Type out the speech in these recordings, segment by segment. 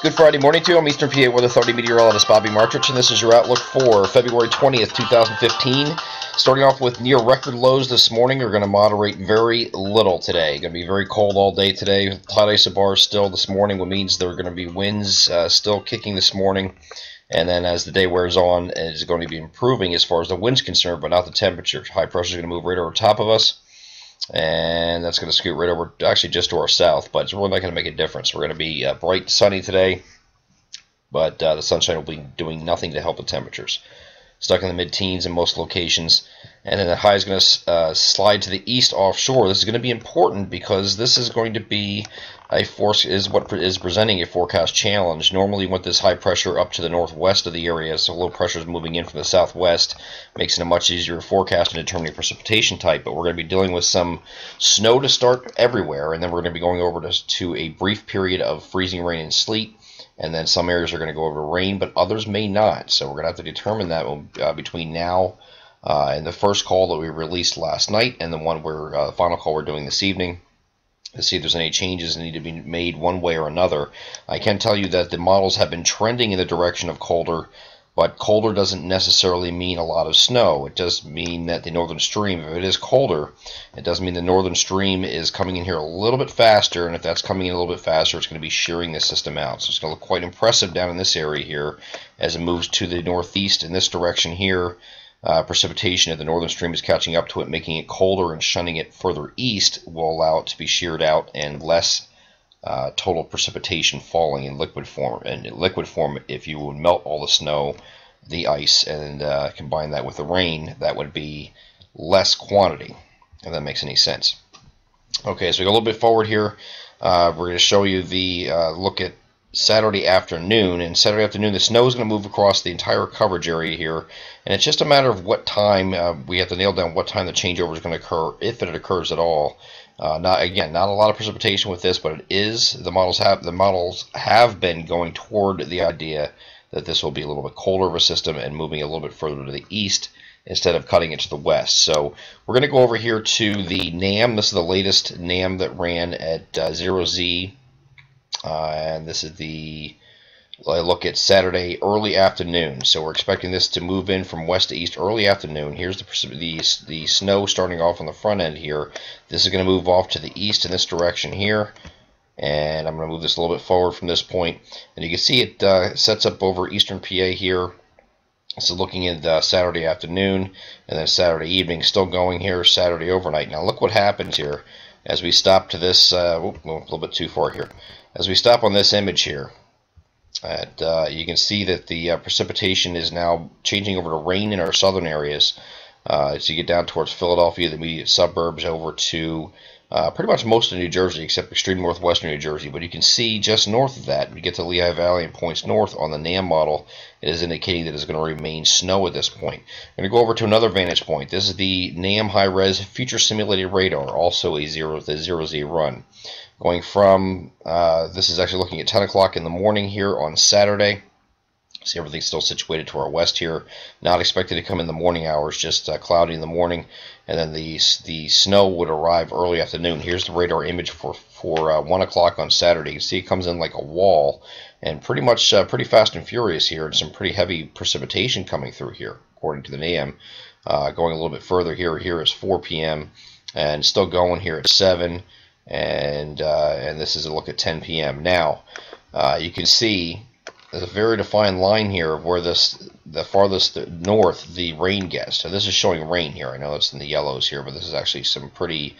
Good Friday morning to you. I'm Eastern PA Weather Authority meteorologist Bobby Martrich, and this is your outlook for February 20th, 2015. Starting off with near record lows this morning. We're going to moderate very little today. Going to be very cold all day today. Hot isobars still this morning, which means there are going to be winds still kicking this morning. And then as the day wears on, it's going to be improving as far as the wind's concerned, but not the temperature. High pressure is going to move right over top of us. And that's going to scoot right over, actually just to our south, but it's really not going to make a difference. We're going to be bright and sunny today, but the sunshine will be doing nothing to help the temperatures. Stuck in the mid-teens in most locations, and then the high is going to slide to the east offshore. This is going to be important because this is going to be what is presenting a forecast challenge. Normally, with this high pressure up to the northwest of the area, so low pressure is moving in from the southwest, makes it a much easier forecast in determining precipitation type. But we're going to be dealing with some snow to start everywhere, and then we're going to be going over to a brief period of freezing rain and sleet. And then some areas are going to go over to rain, but others may not. So we're going to have to determine that between now and the first call that we released last night and the final call we're doing this evening, to see if there's any changes that need to be made one way or another. I can tell you that the models have been trending in the direction of colder, but colder doesn't necessarily mean a lot of snow. It does mean that the northern stream, if it is colder, it does mean the northern stream is coming in here a little bit faster, and if that's coming in a little bit faster, it's going to be shearing the system out. So it's going to look quite impressive down in this area here as it moves to the northeast in this direction here. Precipitation, if the northern stream is catching up to it, making it colder and shunning it further east, will allow it to be sheared out and less total precipitation falling in liquid form. And in liquid form, if you would melt all the snow, the ice, and combine that with the rain, that would be less quantity, if that makes any sense. Okay, so we go a little bit forward here. We're going to show you the look at Saturday afternoon, and Saturday afternoon the snow is going to move across the entire coverage area here, and it's just a matter of what time we have to nail down what time the changeover is going to occur, if it occurs at all. Not a lot of precipitation with this, but it is. The models have been going toward the idea that this will be a little bit colder of a system and moving a little bit further to the east instead of cutting it to the west. So we're going to go over here to the NAM. This is the latest NAM that ran at 0Z. And this is the look at Saturday early afternoon. So we're expecting this to move in from west to east early afternoon. Here's the snow starting off on the front end here. This is going to move off to the east in this direction here. And I'm going to move this a little bit forward from this point. And you can see it sets up over eastern PA here. So looking at Saturday afternoon and then Saturday evening, still going here Saturday overnight. Now look what happens here as we stop to this, a little bit too far here. As we stop on this image here, you can see that the precipitation is now changing over to rain in our southern areas. As you get down towards Philadelphia, the immediate suburbs, over to pretty much most of New Jersey, except extreme northwestern New Jersey. But you can see just north of that, when you get to Lehigh Valley and points north on the NAM model, it is indicating that it's going to remain snow at this point. I'm going to go over to another vantage point. This is the NAM high-res future simulated radar, also the 0Z run. Going from, this is actually looking at 10 o'clock in the morning here on Saturday. See, everything's still situated to our west here. Not expected to come in the morning hours, just cloudy in the morning. And then the snow would arrive early afternoon. Here's the radar image for 1 o'clock on Saturday. You can see it comes in like a wall, and pretty much pretty fast and furious here, and some pretty heavy precipitation coming through here, according to the NAM. Going a little bit further here is 4 p.m. and still going here at 7. And this is a look at 10 p.m. Now, you can see there's a very defined line here of where the farthest north the rain gets. So this is showing rain here. I know it's in the yellows here, but this is actually some pretty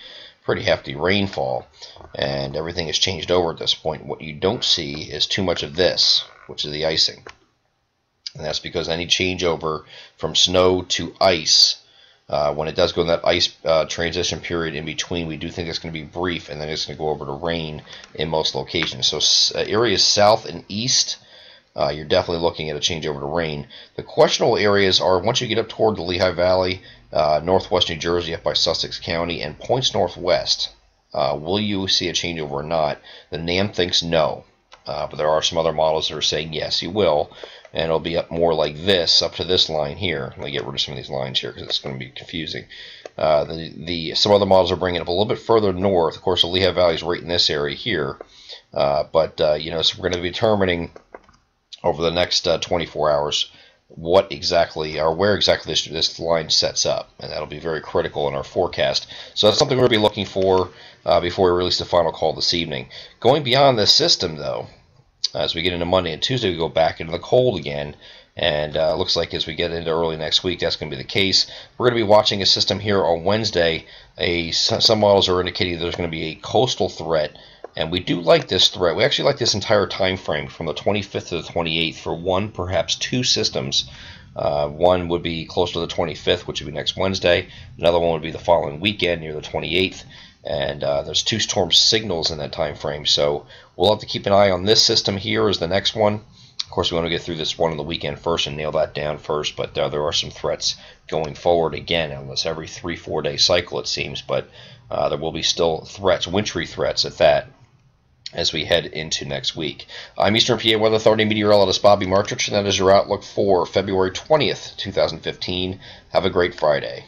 hefty rainfall, and everything has changed over at this point. What you don't see is too much of this, which is the icing, and that's because any changeover from snow to ice, when it does go in that ice transition period in between, we do think it's going to be brief, and then it's going to go over to rain in most locations. So areas south and east, you're definitely looking at a change over to rain. The questionable areas are once you get up toward the Lehigh Valley, northwest New Jersey up by Sussex County, and points northwest. Will you see a changeover or not? The NAM thinks no, but there are some other models that are saying yes, you will. And it'll be up more like this, up to this line here. Let me get rid of some of these lines here because it's going to be confusing. Some other models are bringing it up a little bit further north. Of course, the Lehigh Valley is right in this area here. You know, so we're going to be determining over the next 24 hours what exactly or where exactly this line sets up, and that'll be very critical in our forecast. So that's something we're going to be looking for before we release the final call this evening. Going beyond this system, though, as we get into Monday and Tuesday, we go back into the cold again, and looks like as we get into early next week, that's going to be the case. We're going to be watching a system here on Wednesday. Some models are indicating there's going to be a coastal threat, and we do like this threat. We actually like this entire time frame from the 25th to the 28th for one, perhaps two systems. One would be close to the 25th, which would be next Wednesday. Another one would be the following weekend near the 28th. And there's two storm signals in that time frame, so we'll have to keep an eye on this system here as the next one. Of course, we want to get through this one on the weekend first and nail that down first, but there are some threats going forward again on this every 3-4 day cycle, it seems, but there will be still threats, wintry threats at that, as we head into next week. I'm Eastern PA Weather Authority meteorologist Bobby Martrich, and that is your outlook for February 20th, 2015. Have a great Friday.